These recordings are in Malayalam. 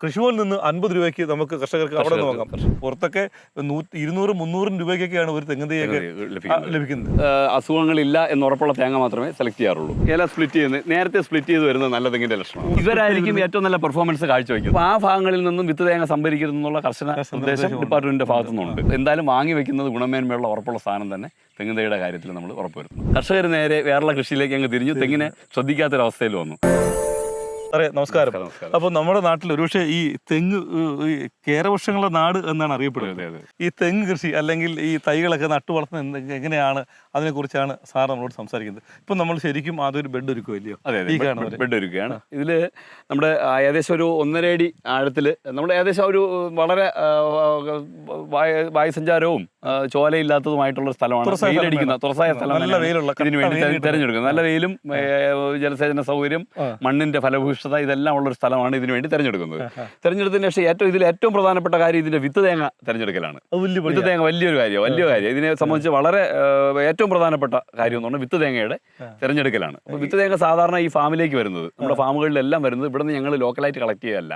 കൃഷിഭവനിൽ നിന്ന് 50 രൂപയ്ക്ക് നമുക്ക് കർഷകർക്ക് അവിടെ നിന്ന് വാങ്ങാം. പുറത്തൊക്കെ 200-300 രൂപയ്ക്കൊക്കെയാണ് ഒരു തെങ്ങ് തൈയൊക്കെ ലഭിക്കുന്നത്. അസുഖങ്ങളില്ല എന്ന് ഉറപ്പുള്ള തേങ്ങ മാത്രമേ സെലക്ട് ചെയ്യാറുള്ളൂ. ഇല സ്പ്ലിറ്റ് ചെയ്യുന്നത് നേരത്തെ സ്പ്ലിറ്റ് ചെയ്ത് വരുന്നത് നല്ല തെങ്ങിന്റെ ലക്ഷണം. ഇവരായിരിക്കും ഏറ്റവും നല്ല പെർഫോമൻസ് കാഴ്ചവെക്കും. അപ്പോൾ ആ ഭാഗങ്ങളിൽ നിന്നും വിത്ത് തേങ്ങ സംഭരിക്കരുതെന്നുള്ള കർശന നിർദ്ദേശം ഡിപ്പാർട്ട്മെന്റിന്റെ ഭാഗത്തു നിന്നുണ്ട്. എന്തായാലും വാങ്ങി വെക്കുന്നത് ഗുണമേന്മയുള്ള ഉറപ്പുള്ള സാധനം തന്നെ തെങ്ങ് തൈയുടെ കാര്യത്തിൽ നമ്മൾ ഉറപ്പുവരുത്തുന്നു. കർഷകർ നേരെ വേറെയുള്ള കൃഷിയിലേക്ക് അങ്ങ് തിരിഞ്ഞു തെങ്ങിനെ ശ്രദ്ധിക്കാത്തൊരവസ്ഥയിൽ വന്നു. സാറേ നമസ്കാരം. അപ്പോൾ നമ്മുടെ നാട്ടിൽ ഒരുപക്ഷെ ഈ തെങ്ങ് കേരവൃക്ഷങ്ങളുടെ നാട് എന്നാണ് അറിയപ്പെടുന്നത്. ഈ തെങ്ങ് കൃഷി അല്ലെങ്കിൽ ഈ തൈകളൊക്കെ നട്ടു വളർത്തുന്നത് എങ്ങനെയാണ്, അതിനെക്കുറിച്ചാണ് സാർ നമ്മളോട് സംസാരിക്കുന്നത്. ഇപ്പം നമ്മൾ ശരിക്കും അതൊരു ബെഡ് ഒരുക്കുമല്ലയോ? അതെ, ബെഡ് ഒരുക്കുകയാണ്. ഇതിൽ നമ്മുടെ ഏകദേശം ഒരു 1.5 അടി ആഴത്തിൽ നമ്മൾ ഏകദേശം ഒരു വളരെ വായുസഞ്ചാരവും ചോലയില്ലാത്തതുമായിട്ടുള്ള സ്ഥലമാണ്. വെയിലടിക്കുന്ന തുറസായ സ്ഥലം ഇതിനു വേണ്ടി തിരഞ്ഞെടുക്കുന്നത്. നല്ല വെയിലും ജലസേചന സൗകര്യം, മണ്ണിന്റെ ഫലഭൂഷ്ഠത ഇതെല്ലാം ഉള്ളൊരു സ്ഥലമാണ് ഇതിനു വേണ്ടി തിരഞ്ഞെടുക്കുന്നത്. തിരഞ്ഞെടുത്തതിന് ശേഷം ഇതിൽ ഏറ്റവും പ്രധാനപ്പെട്ട കാര്യം ഇതിന്റെ വിത്ത് തേങ്ങ തിരഞ്ഞെടുക്കലാണ്. വിത്ത് തേങ്ങ വലിയ കാര്യം. ഇതിനെ സംബന്ധിച്ച് വളരെ ഏറ്റവും പ്രധാനപ്പെട്ട കാര്യം എന്ന് പറഞ്ഞാൽ വിത്ത് തേങ്ങയുടെ തിരഞ്ഞെടുക്കലാണ്. അപ്പോൾ വിത്ത് തേങ്ങ സാധാരണ ഈ ഫാമിലേക്ക് വരുന്നത്, നമ്മുടെ ഫാമുകളിലെല്ലാം വരുന്നത് ഇവിടെ നിന്ന് ഞങ്ങൾ ലോക്കലായിട്ട് കളക്ട് ചെയ്യുകയല്ല.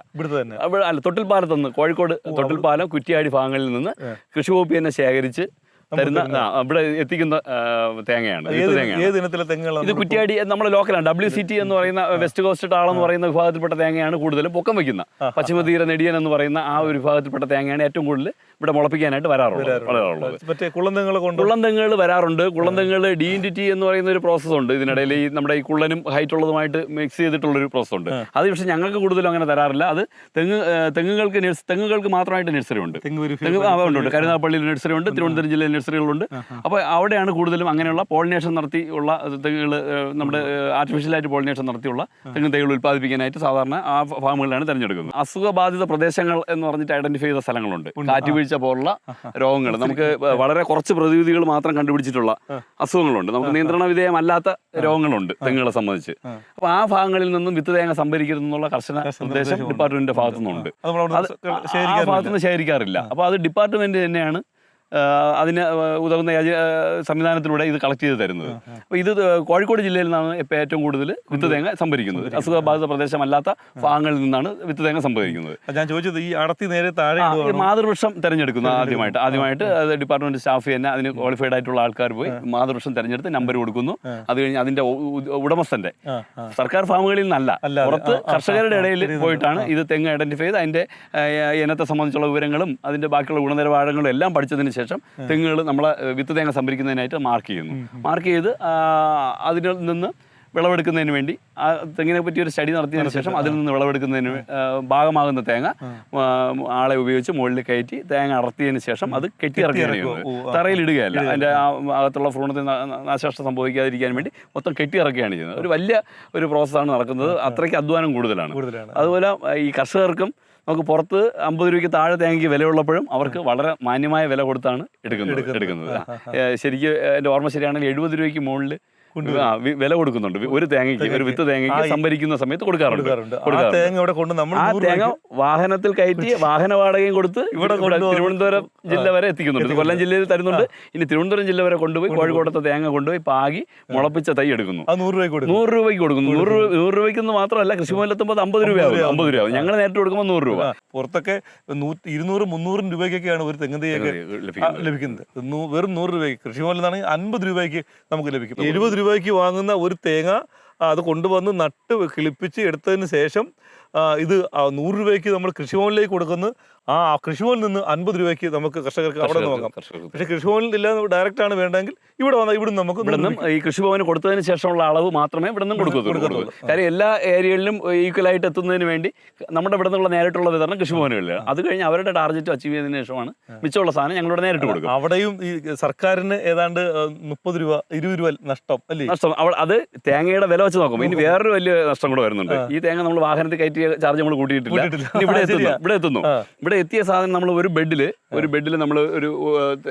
അല്ല, തൊട്ടിൽപ്പാലത്ത് നിന്ന്, കോഴിക്കോട് തൊട്ടിൽപ്പാലം, കുറ്റ്യാടി ഭാഗങ്ങളിൽ നിന്ന് കൃഷി വകുപ്പ് തന്നെ ശേഖരിച്ച് തരുന്ന ഇവിടെ എത്തിക്കുന്ന തേങ്ങയാണ്. ഇത് കുറ്റ്യാടി നമ്മുടെ ലോക്കലാണ്. WCT എന്ന് പറയുന്ന വെസ്റ്റ് കോസ്റ്റ് ടാൾ എന്ന് പറയുന്ന വിഭാഗത്തിൽപ്പെട്ട തേങ്ങയാണ് കൂടുതലും പൊക്കം വയ്ക്കുന്ന. പശ്ചിമതീര നെടിയൻ എന്ന് പറയുന്ന ആ ഒരു വിഭാഗത്തിൽപ്പെട്ട തേങ്ങയാണ് ഏറ്റവും കൂടുതൽ ഇവിടെ മുളപ്പിക്കാനായിട്ട് വരാറുള്ളത്. കുള്ളം തെങ്ങുകൾ വരാറുണ്ട്. കുള്ളം തെങ്ങുകൾ DNTT എന്ന് പറയുന്ന ഒരു പ്രോസസ് ഉണ്ട്. ഇതിനിടയിൽ ഈ നമ്മുടെ ഈ കുള്ളനും ഹൈറ്റ് ഉള്ളതുമായിട്ട് മിക്സ് ചെയ്തിട്ടുള്ളൊരു പ്രോസസ് ഉണ്ട്. അത് പക്ഷേ ഞങ്ങൾക്ക് കൂടുതലും അങ്ങനെ തരാറില്ല. അത് തെങ്ങുകൾക്ക് മാത്രമായിട്ട് നഴ്സറി ഉണ്ട്. ഉണ്ട് കരുനാഗപ്പള്ളിയിൽ നഴ്സറി ഉണ്ട്, തിരുവനന്തപുരം ജില്ലയിൽ നഴ്സറികളുണ്ട്. അപ്പോൾ അവിടെയാണ് കൂടുതലും അങ്ങനെയുള്ള പോളിനേഷൻ നടത്തിയുള്ള തെങ്ങുകൾ, നമ്മുടെ ആർട്ടിഫിഷ്യലായിട്ട് പോളിനേഷൻ നടത്തിയുള്ള തെങ്ങ് തൈകൾ ഉൽപ്പാദിപ്പിക്കാനായിട്ട് സാധാരണ ആ ഫാമുകളിലാണ് തിരഞ്ഞെടുക്കുന്നത്. അസുഖബാധിത പ്രദേശങ്ങൾ എന്ന് പറഞ്ഞിട്ട് ഐഡന്റിഫൈ ചെയ്ത സ്ഥലങ്ങളുണ്ട്. കാറ്റുവീഴ്ച പോലുള്ള രോഗങ്ങൾ, നമുക്ക് വളരെ കുറച്ച് പ്രതിവിധികൾ മാത്രം കണ്ടുപിടിച്ചിട്ടുള്ള അസുഖങ്ങളുണ്ട്. നമുക്ക് നിയന്ത്രണ വിധേയമല്ലാത്ത രോഗങ്ങളുണ്ട് തെങ്ങുകളെ സംബന്ധിച്ച്. അപ്പോൾ ആ ഭാഗങ്ങളിൽ നിന്നും വിത്ത് തേങ്ങ സംഭരിക്കരുതെന്നുള്ള കർശന നിർദ്ദേശം ഡിപ്പാർട്ട്മെന്റിന്റെ ഭാഗത്തു നിന്നുണ്ട്. ആ ഭാഗത്തുനിന്ന് ശേഖരിക്കാറില്ല. അപ്പോൾ അത് ഡിപ്പാർട്ട്മെന്റ് തന്നെയാണ് അതിന് ഉതകുന്ന സംവിധാനത്തിലൂടെ ഇത് കളക്ട് ചെയ്ത് തരുന്നത്. അപ്പോൾ ഇത് കോഴിക്കോട് ജില്ലയിൽ നിന്നാണ് ഇപ്പോൾ ഏറ്റവും കൂടുതൽ വിത്ത് തേങ്ങ സംഭരിക്കുന്നത്. അസുഖബാധിത പ്രദേശമല്ലാത്ത ഭാഗങ്ങളിൽ നിന്നാണ് വിത്ത് തേങ്ങ സംഭരിക്കുന്നത്. ഞാൻ ചോദിച്ചത് ഈ അടത്തി നേരെ താഴെ മാതൃവൃക്ഷം തിരഞ്ഞെടുക്കുന്നു. ആദ്യമായിട്ട് അത് ഡിപ്പാർട്ട്മെന്റ് സ്റ്റാഫ് തന്നെ അതിന് ക്വാളിഫൈഡ് ആയിട്ടുള്ള ആൾക്കാർ പോയി മാതൃവൃക്ഷം തിരഞ്ഞെടുത്ത് നമ്പർ കൊടുക്കുന്നു. അത് കഴിഞ്ഞ് അതിന്റെ ഉടമസ്ഥന്റെ, സർക്കാർ ഫാമുകളിൽ നിന്നല്ല, പുറത്ത് കർഷകരുടെ ഇടയിൽ പോയിട്ടാണ് ഇത് തെങ്ങ് ഐഡന്റിഫൈ ചെയ്ത് അതിന്റെ ഇനത്തെ സംബന്ധിച്ചുള്ള വിവരങ്ങളും അതിന്റെ ബാക്കിയുള്ള ഗുണനിലവാരങ്ങളും എല്ലാം പഠിച്ചതിന് ശേഷം തെങ്ങുകൾ നമ്മളെ വിത്ത് തേങ്ങ സംഭരിക്കുന്നതിനായിട്ട് മാർക്ക് ചെയ്ത് അതിൽ നിന്ന് വിളവെടുക്കുന്നതിന് വേണ്ടി ആ തെങ്ങിനെ പറ്റി ഒരു സ്റ്റഡി നടത്തിയതിനു ശേഷം അതിൽ നിന്ന് വിളവെടുക്കുന്നതിന് ഭാഗമാകുന്ന തേങ്ങ ആളെ ഉപയോഗിച്ച് മുകളിൽ കയറ്റി തേങ്ങ അടർത്തിയതിന് ശേഷം അത് കെട്ടിയിറക്കുകയാണ് ചെയ്യുന്നത്. തറയിലിടുകയല്ല. അതിൻ്റെ അകത്തുള്ള ഭ്രൂണത്തിന് നാശനഷ്ടം സംഭവിക്കാതിരിക്കാൻ വേണ്ടി മൊത്തം കെട്ടിയിറക്കുകയാണ് ചെയ്യുന്നത്. ഒരു വലിയ ഒരു പ്രോസസ്സാണ് നടക്കുന്നത്. അത്രയ്ക്ക് അധ്വാനം കൂടുതലാണ്. അതുപോലെ ഈ കർഷകർക്കും നമുക്ക് പുറത്ത് 50 രൂപയ്ക്ക് താഴെ തേങ്ങയ്ക്ക് വിലയുള്ളപ്പോഴും അവർക്ക് വളരെ മാന്യമായ വില കൊടുത്താണ് എടുക്കുന്നത്. ശരിക്കും എൻ്റെ ഓർമ്മ ശരിയാണെങ്കിൽ 70 രൂപയ്ക്ക് മുകളിൽ വില കൊടുക്കുന്നുണ്ട് ഒരു തേങ്ങയ്ക്ക്, ഒരു വിത്ത് തേങ്ങയ്ക്ക് സംഭരിക്കുന്ന സമയത്ത് കൊടുക്കാറുണ്ട്. ആ തേങ്ങ വാഹനത്തിൽ കയറ്റി വാഹന വാടകയും കൊടുത്ത് ഇവിടെ തിരുവനന്തപുരം ജില്ല വരെ എത്തിക്കുന്നുണ്ട്. കൊല്ലം ജില്ലയിൽ തരുന്നുണ്ട്. ഇനി തിരുവനന്തപുരം ജില്ല വരെ കൊണ്ടുപോയി കോഴിക്കോടത്തെ തേങ്ങ കൊണ്ടുപോയി പാകി മുളപ്പിച്ച തൈ എടുക്കുന്നു. 100 രൂപയ്ക്ക് കൊടുക്കുന്നു. 100 രൂപയ്ക്കൊന്നും മാത്രമല്ല, കൃഷിഭവനിലെത്തുമ്പോൾ 50 രൂപയാവും. ഞങ്ങൾ നേരിട്ട് കൊടുക്കുമ്പോൾ 100 രൂപ. പുറത്തൊക്കെ 200-300 രൂപയ്ക്കൊക്കെയാണ് ഒരു തെങ്ങ് തൈയൊക്കെ ലഭിക്കുന്നത്. വെറും 100 രൂപയ്ക്ക് കൃഷിഭവനിൽ നിന്നാണെങ്കിൽ 50 രൂപയ്ക്ക് നമുക്ക് ലഭിക്കും. 70 രൂപയ്ക്ക് വാങ്ങുന്ന ഒരു തേങ്ങ അത് കൊണ്ടുവന്ന് നട്ട് കിളിപ്പിച്ച് എടുത്തതിന് ശേഷം ഇത് 100 രൂപയ്ക്ക് നമ്മൾ കൃഷിഭവനിലേക്ക് കൊടുക്കുന്നു. ആ കൃഷിഭവനിൽ നിന്ന് 50 രൂപയ്ക്ക് നമുക്ക് കർഷകർക്ക് അവിടെ നിന്ന് വാങ്ങാം. പക്ഷേ കൃഷിഭവനിൽ ഇല്ല, ഡയറക്റ്റ് ആണ് വേണ്ടെങ്കിൽ ഇവിടെ വന്നാൽ ഇവിടെ നമുക്ക് ഈ കൃഷിഭവന് കൊടുത്തതിന് ശേഷമുള്ള അളവ് മാത്രമേ ഇവിടെ നിന്നും കൊടുക്കത്തുള്ളൂ. കാര്യം എല്ലാ ഏരിയകളിലും ഈക്വലായിട്ട് എത്തുന്നതിന് വേണ്ടി നമ്മുടെ ഇവിടെ നിന്നുള്ള നേരിട്ടുള്ള വിതരണം കൃഷിഭവനുകളിലാണ്. അത് കഴിഞ്ഞ് അവരുടെ ടാർഗറ്റ് അച്ചീവ് ചെയ്തതിനു ശേഷമാണ് മിച്ചമുള്ള സാധനം ഞങ്ങളിവിടെ നേരിട്ട് കൊടുക്കും. അവിടെയും ഈ സർക്കാരിന് ഏതാണ്ട് 30 രൂപ 20 രൂപ നഷ്ടം അല്ലേ? നഷ്ടം. അത് തേങ്ങയുടെ വില വെച്ച് നോക്കുമ്പോൾ ഇനി വേറൊരു വലിയ നഷ്ടം കൂടെ വരുന്നുണ്ട്. ഈ തേങ്ങ നമ്മൾ വാഹനത്തിൽ കയറ്റിയ ചാർജ് നമ്മൾ കൂട്ടിയിട്ടില്ല. ഇവിടെ എത്തിയ സാധനം നമ്മൾ ഒരു ബെഡിൽ നമ്മൾ ഒരു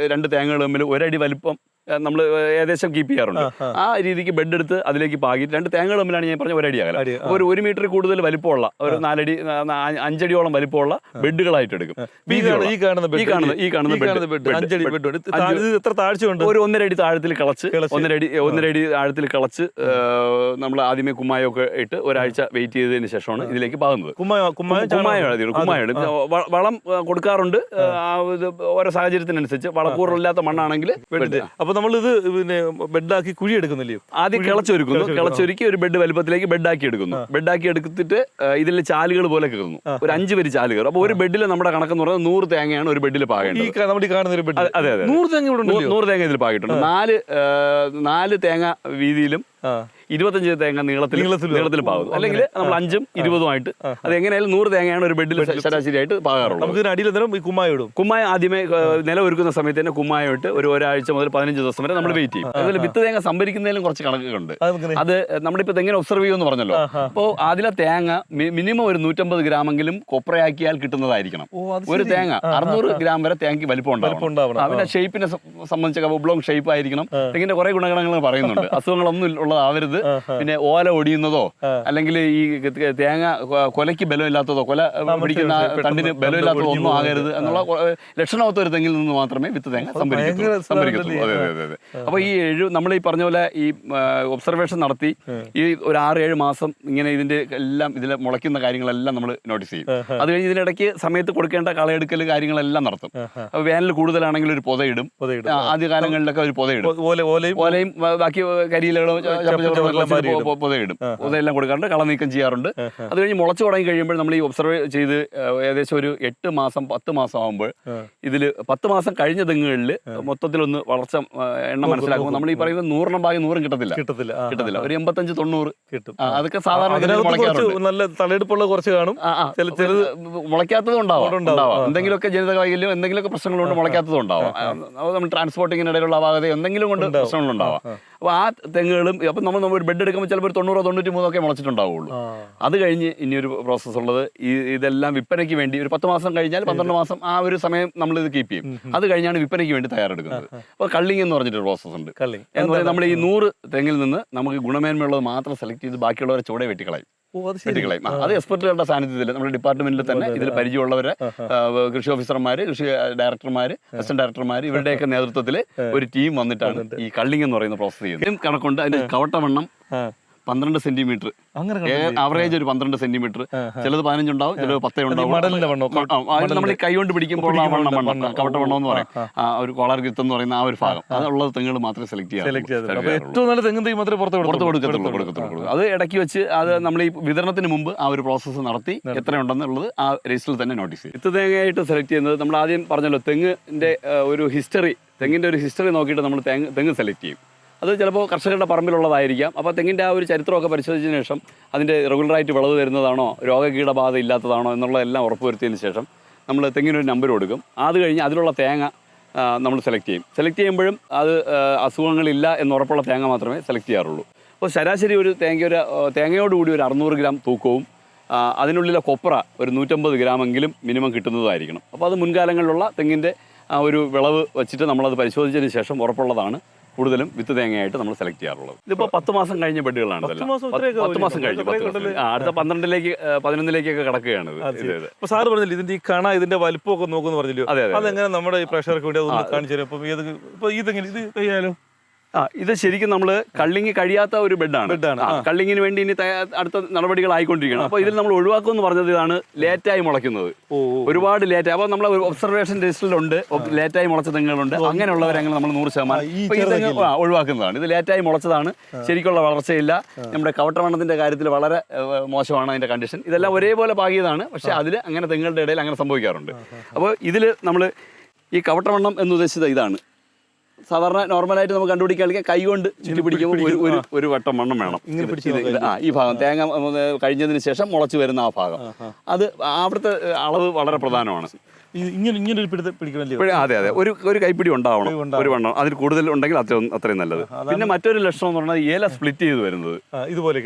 2 തേങ്ങകൾ തമ്മിൽ 1 അടി വലിപ്പം നമ്മൾ ഏകദേശം കീപ്പ് ചെയ്യാറുണ്ട്. ആ രീതിക്ക് ബെഡ് എടുത്ത് അതിലേക്ക് പാകിയിട്ട് 2 തേങ്ങകൾ തമ്മിലാണ് ഞാൻ പറഞ്ഞ ഒരടി അകലം. അപ്പോൾ ഒരു 1 മീറ്റർ കൂടുതൽ വലിപ്പമുള്ള ഒരു 4 അടി 5 അടിയോളം വലിപ്പമുള്ള ബെഡുകളായിട്ട് എടുക്കും. ഈ കാണുന്ന ബെഡ് എത്ര താഴ്ചയുണ്ട്? ഒരു 1.5 അടി താഴത്തിൽ കളച്ച് 1.5 അടി ആഴത്തിൽ കളച്ച് നമ്മൾ ആദ്യമേ കുമ്മായമൊക്കെ ഇട്ട് ഒരാഴ്ച വെയിറ്റ് ചെയ്തതിന് ശേഷമാണ് ഇതിലേക്ക് പാകുന്നത്. കുമ്മായം വളം കൊടുക്കാറുണ്ട്. ഓരോ സാഹചര്യത്തിനനുസരിച്ച് വളക്കൂറില്ലാത്ത മണ്ണാണെങ്കിൽ. അപ്പൊ നമ്മളിത് പിന്നെ ബെഡാക്കി കുഴി എടുക്കുന്നില്ലയോ? ആദ്യം കിളച്ചൊരുക്കി ഒരു ബെഡ് വലുപ്പത്തിലേക്ക് ബെഡാക്കി എടുക്കുന്നു. ബെഡാക്കി എടുത്തിട്ട് ഇതിൽ ചാലുകൾ പോലെ കയറുന്നു. ഒരു 5 വരി ചാല് കയറും. അപ്പൊ ഒരു ബെഡിൽ നമ്മുടെ കണക്കെന്ന് പറയുന്നത് 100 തേങ്ങയാണ് ഒരു ബെഡിൽ പാകേണ്ടത്. അതെ, 100 തേങ്ങ ഇതിൽ പാകിയിട്ടുണ്ട്. 4 തേങ്ങ വീതിയിലും 25 തേങ്ങ നീളത്തിൽ പാകുന്നു. അല്ലെങ്കിൽ നമ്മൾ 5ഉം 20ഉമായിട്ട് അത് എങ്ങനെയായാലും 100 തേങ്ങയാണ് ഒരു ബെഡിൽ ശരാശരിയായിട്ട് പാകാറുള്ളത്. കുമ്മായം ആദ്യമേ നില ഒരുക്കുന്ന സമയത്ത് തന്നെ കുമ്മായം ഇട്ട് ഒരാഴ്ച മുതൽ 15 ദിവസം വരെ നമ്മൾ വെയിറ്റ് ചെയ്യും. അതുപോലെ വിത്ത് തേങ്ങ സംഭരിക്കുന്നതിലും കുറച്ച് കണക്കുകളുണ്ട്. അത് നമ്മളിപ്പോൾ തെങ്ങിനെ ഒബ്സർവ് ചെയ്യുമെന്ന് പറഞ്ഞല്ലോ. അപ്പോൾ അതിലെ തേങ്ങ മിനിമം ഒരു 150 ഗ്രാമെങ്കിലും കൊപ്രയാക്കിയാൽ കിട്ടുന്നതായിരിക്കണം. ഒരു തേങ്ങ 600 ഗ്രാം വരെ തേങ്ങയ്ക്ക് വലിപ്പം ഉണ്ടാവണം. പിന്നെ ഷേപ്പിനെ സംബന്ധിച്ച ഒബ്ലോങ് ഷേപ്പ് ആയിരിക്കണം. തെങ്ങിന്റെ കുറെ ഗുണഗണങ്ങൾ പറയുന്നുണ്ട്. അസുഖങ്ങളൊന്നും ഉള്ളതാവരുത്. പിന്നെ ഓല ഒടിയുന്നതോ അല്ലെങ്കിൽ ഈ തേങ്ങ കൊലയ്ക്ക് ബലമില്ലാത്തതോ കൊല പിടിക്കുന്ന തണ്ടിന് ബലമില്ലാത്തതോ ഒന്നും ആകരുത് എന്നുള്ള ലക്ഷണമൊത്ത ഒരു തെങ്ങിൽ നിന്ന് മാത്രമേ വിത്ത് തേങ്ങ സംഭരിക്കത്തുള്ളൂ. അതെ. അപ്പോൾ ഈ നമ്മൾ ഈ പറഞ്ഞ പോലെ ഈ ഒബ്സർവേഷൻ നടത്തി ഈ ഒരു 6-7 മാസം ഇങ്ങനെ ഇതിലെ മുളയ്ക്കുന്ന കാര്യങ്ങളെല്ലാം നമ്മൾ നോട്ടീസ് ചെയ്യും. അത് കഴിഞ്ഞ് ഇതിനിടയ്ക്ക് സമയത്ത് കൊടുക്കേണ്ട കളയെടുക്കൽ കാര്യങ്ങളെല്ലാം നടത്തും. അപ്പോൾ വേനൽ കൂടുതലാണെങ്കിൽ ഒരു പൊതയിടും. ആദ്യകാലങ്ങളിലൊക്കെ ഒരു പൊതയിടും. ഓലയും ബാക്കി കരിയിലകളും പൊതയിടും. പൊതയെല്ലാം കൊടുക്കാറുണ്ട്. കള നീക്കം ചെയ്യാറുണ്ട്. അത് കഴിഞ്ഞ് മുളച്ചു തുടങ്ങി കഴിയുമ്പോൾ നമ്മൾ ഈ ഒബ്സർവ് ചെയ്ത് ഏകദേശം ഒരു 8 മാസം 10 മാസം ആകുമ്പോൾ ഇതിൽ 10 മാസം കഴിഞ്ഞ തെങ്ങുകളിൽ മൊത്തത്തിലൊന്ന് വളർച്ച എണ്ണം മനസ്സിലാക്കുമ്പോൾ നമ്മൾ ഈ പറയുന്നത് 100 ഭാഗം 100 കിട്ടത്തില്ല. ഒരു 85-90 കിട്ടും. അതൊക്കെ സാധാരണ നല്ല തലയെടുപ്പുള്ള കുറച്ച് കാണും. ചിലത് മുളയ്ക്കാത്തതും ഉണ്ടാവാം. എന്തെങ്കിലുമൊക്കെ ജനിതക വൈകല്യം എന്തെങ്കിലുമൊക്കെ പ്രശ്നങ്ങളുണ്ട് മുളയ്ക്കാത്തതും ഉണ്ടാവാം. നമ്മൾ ട്രാൻസ്പോർട്ടിങ്ങിനിടയിലുള്ള അപാകത എന്തെങ്കിലും കൊണ്ട് പ്രശ്നങ്ങളുണ്ടാവാം. അപ്പോൾ ആ തെങ്ങുകളും അപ്പം നമ്മൾ ഒരു ബെഡ് എടുക്കുമ്പോൾ ചിലപ്പോൾ 90-93 ഒക്കെ മുളച്ചിട്ടുണ്ടാവുള്ളൂ. അത് കഴിഞ്ഞ് ഇനിയൊരു പ്രോസസ്സ് ഉള്ളത് ഇതെല്ലാം വിൽപ്പനയ്ക്ക് വേണ്ടി ഒരു 10 മാസം കഴിഞ്ഞാൽ 12 മാസം ആ ഒരു സമയം നമ്മൾ ഇത് കീപ്പ് ചെയ്യും. അത് കഴിഞ്ഞാണ് വിൽപ്പനയ്ക്ക് വേണ്ടി തയ്യാറെടുക്കുന്നത്. അപ്പോൾ കള്ളിങ് എന്ന് പറഞ്ഞിട്ടൊരു പ്രോസസ്സ് ഉണ്ട്. എന്ന് പറഞ്ഞാൽ നമ്മൾ ഈ 100 തെങ്ങിൽ നിന്ന് നമുക്ക് ഗുണമേന്മയുള്ളത് മാത്രം സെലക്ട് ചെയ്ത് ബാക്കിയുള്ളവരെ ചുവടെ വെട്ടിക്കളയും. അത് എക്സ്പെർട്ടുകളുടെ സാന്നിധ്യത്തിൽ നമ്മുടെ ഡിപ്പാർട്ട്മെന്റിൽ തന്നെ ഇതിൽ പരിചയമുള്ളവരെ കൃഷി ഓഫീസർമാർ, കൃഷി ഡയറക്ടർമാർ, അസിസ്റ്റന്റ് ഡയറക്ടർമാർ ഇവരുടെയൊക്കെ നേതൃത്വത്തിൽ ഒരു ടീം വന്നിട്ടാണ് ഈ കള്ളിങ് എന്ന് പറയുന്ന പ്രോസസ് ചെയ്യുന്നത്. കണക്കുണ്ട്. അതിന്റെ കവട്ടവണ്ണം 12 സെന്റിമീറ്റർ, ആവറേജ് ഒരു 12 സെന്റിമീറ്റർ. ചിലത് 15 ഉണ്ടാവും, ചിലത് 10 ഉണ്ടാവും. നമ്മൾ ഈ കൈ കൊണ്ട് പിടിക്കുമ്പോൾ കവട്ടവണ്ണം എന്ന് പറയും. ഒരു കോളർ ഗിത്ത് എന്ന് പറയുന്ന ആ ഒരു ഭാഗം അതുള്ള തെങ്ങുകൾ മാത്രമേ സെലക്ട് ചെയ്യാം. ഏറ്റവും നല്ല തെങ്ങ് തൈ മാത്രമേ പുറത്ത് കൊടുക്കത്തുള്ളൂ. അത് ഇടയ്ക്ക് വെച്ച് അത് നമ്മൾ ഈ വിതരണത്തിന് മുമ്പ് ആ ഒരു പ്രോസസ്സ് നടത്തി എത്രയുണ്ടെന്നുള്ളത് ആ രജിസ്റ്ററിൽ തന്നെ നോട്ടീസ് ചെയ്യും. വിത്ത് തേങ്ങയായിട്ട് സെലക്ട് ചെയ്യുന്നത് നമ്മൾ ആദ്യം പറഞ്ഞല്ലോ തെങ്ങിന്റെ ഒരു ഹിസ്റ്ററി, തെങ്ങിന്റെ ഒരു ഹിസ്റ്ററി നോക്കിയിട്ട് നമ്മൾ തെങ്ങ് സെലക്ട് ചെയ്യും. അത് ചിലപ്പോൾ കർഷകരുടെ പറമ്പിലുള്ളതായിരിക്കാം. അപ്പോൾ തെങ്ങിൻ്റെ ആ ഒരു ചരിത്രമൊക്കെ പരിശോധിച്ചതിന് ശേഷം അതിൻ്റെ റെഗുലറായിട്ട് വിളവ് തരുന്നതാണോ രോഗകീടബാധ ഇല്ലാത്തതാണോ എന്നുള്ളതെല്ലാം ഉറപ്പുവരുത്തിയതിന് ശേഷം നമ്മൾ തെങ്ങിനൊരു നമ്പർ കൊടുക്കും. അത് കഴിഞ്ഞ് അതിലുള്ള തേങ്ങ നമ്മൾ സെലക്ട് ചെയ്യും. സെലക്ട് ചെയ്യുമ്പോഴും അത് അസുഖങ്ങളില്ല എന്നുറപ്പുള്ള തേങ്ങ മാത്രമേ സെലക്ട് ചെയ്യാറുള്ളൂ. അപ്പോൾ ശരാശരി ഒരു തേങ്ങയോടുകൂടി ഒരു 600 ഗ്രാം തൂക്കവും അതിനുള്ളിലെ കൊപ്ര ഒരു 150 ഗ്രാമെങ്കിലും മിനിമം കിട്ടുന്നതായിരിക്കണം. അപ്പോൾ അത് മുൻകാലങ്ങളിലുള്ള തെങ്ങിൻ്റെ ആ ഒരു വിളവ് വെച്ചിട്ട് നമ്മളത് പരിശോധിച്ചതിന് ശേഷം ഉറപ്പുള്ളതാണ് കൂടുതലും വിത്ത് തേങ്ങയായിട്ട് നമ്മൾ സെലക്ട് ചെയ്യാറുള്ളത്. ഇതിപ്പോൾ 10 മാസം കഴിഞ്ഞ ബെഡുകളാണ്. 10 മാസം കഴിഞ്ഞ് അടുത്ത 12ലേക്ക് 11ലേക്കൊക്കെ കിടക്കുകയാണ്. സാറ് പറഞ്ഞില്ല ഇതിന്റെ ഈ കണ ഇതിന്റെ വലിപ്പമൊക്കെ നോക്കുന്നു പറഞ്ഞില്ലോ. അതെങ്ങനെ നമ്മുടെ ഈ പ്രഷർക്ക് വേണ്ടി അതൊന്ന് കാണിച്ചു തരും. ഇപ്പൊ ഈ തെങ്ങിന് ഇത് ചെയ്യാലോ. ഇത് ശരിക്കും നമ്മൾ കള്ളിങ് കഴിയാത്ത ഒരു ബെഡാണ്. കള്ളിങ്ങിന് വേണ്ടി ഇനി അടുത്ത നടപടികളായിക്കൊണ്ടിരിക്കണം. അപ്പോൾ ഇതിൽ നമ്മൾ ഒഴിവാക്കുമെന്ന് പറഞ്ഞത് ഇതാണ് ലേറ്റായി മുളയ്ക്കുന്നത്. ഒരുപാട് ലേറ്റായി. അപ്പോൾ നമ്മൾ ഒബ്സർവേഷൻ രജിസ്റ്ററിലുണ്ട് ലേറ്റായി മുളച്ച തെങ്ങുകളുണ്ട്. അങ്ങനെയുള്ളവരെങ്ങനെ നമ്മൾ 100% ഒഴിവാക്കുന്നതാണ്. ഇത് ലേറ്റായി മുളച്ചതാണ്, ശരിക്കുള്ള വളർച്ചയില്ല. നമ്മുടെ കവട്ടവണ്ണത്തിന്റെ കാര്യത്തിൽ വളരെ മോശമാണ് അതിന്റെ കണ്ടീഷൻ. ഇതെല്ലാം ഒരേപോലെ പാകിയതാണ്, പക്ഷേ അതിൽ അങ്ങനെ തെങ്ങുകളുടെ ഇടയിൽ അങ്ങനെ സംഭവിക്കാറുണ്ട്. അപ്പോൾ ഇതിൽ നമ്മൾ ഈ കവട്ടവണ്ണം എന്ന് ഉദ്ദേശിച്ചത് ഇതാണ്. സാധാരണ നോർമലായിട്ട് നമുക്ക് കണ്ടുപിടിക്കാൻ കൈ കൊണ്ട് ചുറ്റി പിടിക്കുമ്പോൾ ഒരു വട്ടം വണ്ണം വേണം. ഈ ഭാഗം തേങ്ങ കഴിഞ്ഞതിന് ശേഷം മുളച്ചു വരുന്ന ആ ഭാഗം, അത് അവിടുത്തെ അളവ് വളരെ പ്രധാനമാണ്. അതെ, ഒരു കൈപ്പിടി ഉണ്ടാവണം, ഒരു വണ്ണം. അതിൽ കൂടുതൽ ഉണ്ടെങ്കിൽ അത്രയും നല്ലത്. പിന്നെ മറ്റൊരു ലക്ഷണം എന്ന് പറഞ്ഞാൽ ഇല സ്പ്ലിറ്റ് ചെയ്ത് വരുന്നത്. ഇതുപോലെ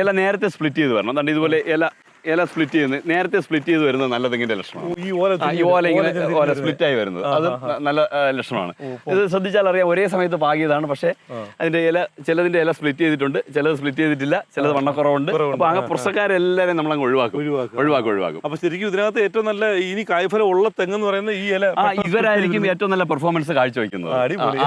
ഇല നേരത്തെ സ്പ്ലിറ്റ് ചെയ്ത് വരണം. അതുകൊണ്ട് ഇതുപോലെ ഇല ഇല സ്പ്ലിറ്റ് ചെയ്യുന്നത് നേരത്തെ സ്പ്ലിറ്റ് ചെയ്ത് വരുന്നത് നല്ല തെങ്ങിന്റെ ലക്ഷണമാണ്. ഈ ഓല ഈ ഓല ഇങ്ങനെ ഓല സ്പ്ലിറ്റ് ആയി വരുന്നത് അത് നല്ല ലക്ഷണമാണ്. ഇത് ശ്രദ്ധിച്ചാൽ അറിയാം, ഒരേ സമയത്ത് പാകിയതാണ്. പക്ഷേ അതിന്റെ ഇല ചിലതിന്റെ ഇല സ്പ്ലിറ്റ് ചെയ്തിട്ടുണ്ട്, ചിലത് സ്പ്ലിറ്റ് ചെയ്തിട്ടില്ല, ചിലത് വണ്ണക്കുറവുണ്ട്. അപ്പൊ അങ്ങനെ പുറസക്കാരെല്ലാവരും നമ്മളങ്ങ് ഒഴിവാക്കും. അപ്പൊ ശരിക്കും ഇതിനകത്ത് ഏറ്റവും നല്ല ഇനി കായ്ഫലം ഉള്ള തെങ്ങെന്ന് പറയുന്നത് ഈ ഇല ഇവരായിരിക്കും ഏറ്റവും നല്ല പെർഫോമൻസ് കാഴ്ചവെക്കുന്നത്.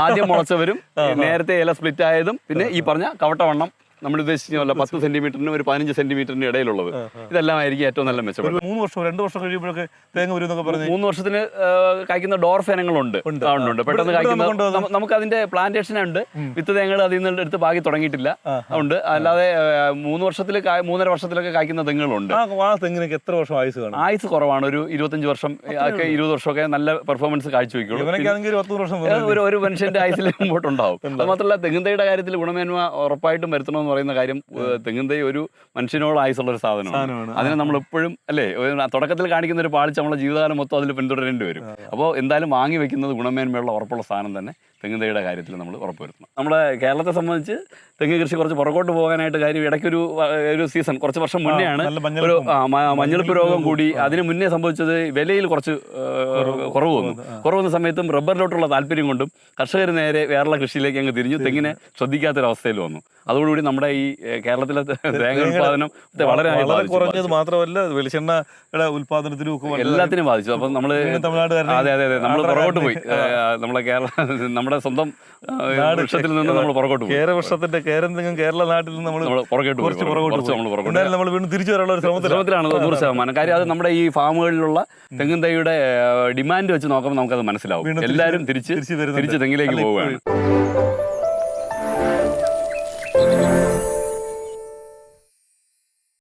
ആദ്യം മുളച്ചവരും നേരത്തെ ഇല സ്പ്ലിറ്റ് ആയതും പിന്നെ ഈ പറഞ്ഞ കവട്ടവണ്ണം നമ്മൾ ഉദ്ദേശിച്ച പോലെ 10 സെന്റിമീറ്ററിനും ഒരു 15 സെന്റിമീറ്ററിന് ഇടയിലുള്ളത്, ഇതെല്ലാം ആയിരിക്കും ഏറ്റവും നല്ല മെച്ചപ്പെട്ടത്. 3 വർഷം 2 വർഷം കഴിയുമ്പോഴൊക്കെ തേങ്ങ വരും എന്നൊക്കെ പറഞ്ഞു. 3 വർഷത്തിന് കായ്ക്കുന്ന ഡോർഫ് ഇനങ്ങളുണ്ട്, പെട്ടെന്ന് കായ്ക്കുന്ന. നമുക്ക് അതിന്റെ പ്ലാന്റേഷൻ ഉണ്ട്, വിത്ത് തേങ്ങകൾ അതിൽ നിന്ന് എടുത്ത് പാകി തുടങ്ങിയിട്ടില്ല ഉണ്ട്. അല്ലാതെ 3 വർഷത്തിൽ 3.5 വർഷത്തിലൊക്കെ കായ്ക്കുന്ന തെങ്ങുകളുണ്ട്. ആ തെങ്ങിനൊക്കെ എത്ര വർഷം ആയുസ് കാണും? ആയുസ് കുറവാണ്, ഒരു 25 വർഷം 20 വർഷമൊക്കെ നല്ല പെർഫോമൻസ് കാഴ്ചവെക്കുള്ളൂ. ഒരു മനുഷ്യന്റെ ആയുസിൽ മുമ്പോട്ടുണ്ടാവും. അത് മാത്രമല്ല തെങ്ങിൻ തൈയുടെ കാര്യത്തിൽ ഗുണമേന്മ ഉറപ്പായിട്ടും വരുത്തണമെന്ന് പറയുന്ന കാര്യം, തെങ്ങിൻ തൈ ഒരു മനുഷ്യനോട് ആയുസുള്ള ഒരു സാധനമാണ്. അതിനെ നമ്മൾ എപ്പോഴും അല്ലേ തുടക്കത്തിൽ കാണിക്കുന്ന ഒരു പാളിച്ച് നമ്മളെ ജീവിതകാലം മൊത്തം അതിൽ പിന്തുടരേണ്ടി വരും. അപ്പോൾ എന്തായാലും വാങ്ങി വെക്കുന്നത് ഗുണമേന്മയുള്ള ഉറപ്പുള്ള സാധനം തന്നെ തെങ്ങിൻ തൈയുടെ കാര്യത്തിൽ നമ്മൾ ഉറപ്പുവരുത്തണം. നമ്മുടെ കേരളത്തെ സംബന്ധിച്ച് തെങ്ങ് കൃഷി കുറച്ച് പുറകോട്ട് പോകാനായിട്ട് കാര്യം ഇടയ്ക്കൊരു സീസൺ കുറച്ച് വർഷം മുന്നെയാണ് ഒരു മഞ്ഞളിപ്പ് രോഗം കൂടി. അതിന് മുന്നേ സംഭവിച്ചത് വിലയിൽ കുറച്ച് കുറവ് വന്ന സമയത്തും റബ്ബറിലോട്ടുള്ള താല്പര്യം കൊണ്ടും കർഷകർ നേരെ വേറെയുള്ള കൃഷിയിലേക്ക് അങ്ങ് തിരിഞ്ഞു, തെങ്ങിനെ ശ്രദ്ധിക്കാത്തൊരവസ്ഥയിൽ വന്നു. അതോടുകൂടി നമ്മുടെ ഈ കേരളത്തിലെ തേങ്ങ ഉത്പാദനം വളരെ കുറഞ്ഞത് മാത്രമല്ല വെളിച്ചെണ്ണയുടെ ഉത്പാദനത്തിലും എല്ലാത്തിനും ബാധിച്ചു. അപ്പം നമ്മൾ അതെ നമ്മൾ പുറകോട്ട് പോയി. നമ്മളെ നമ്മുടെ സ്വന്തം വൃക്ഷത്തിൽ നിന്ന് നമ്മൾ പുറകോട്ട് പോയി. കേരളത്തിന്റെ കേരള നാട്ടിൽ നിന്ന് നമ്മൾ വീണ്ടും തിരിച്ചു വരാനുള്ള ഒരു ശ്രമത്തിലാണ് 100%. കാര്യം അത് നമ്മുടെ ഈ ഫാമുകളിലുള്ള തെങ്ങിൻ തൈയുടെ ഡിമാൻഡ് വെച്ച് നോക്കുമ്പോൾ നമുക്കത് മനസ്സിലാവും. എല്ലാവരും തിരിച്ച് തെങ്ങിലേക്ക് പോവുകയാണ്.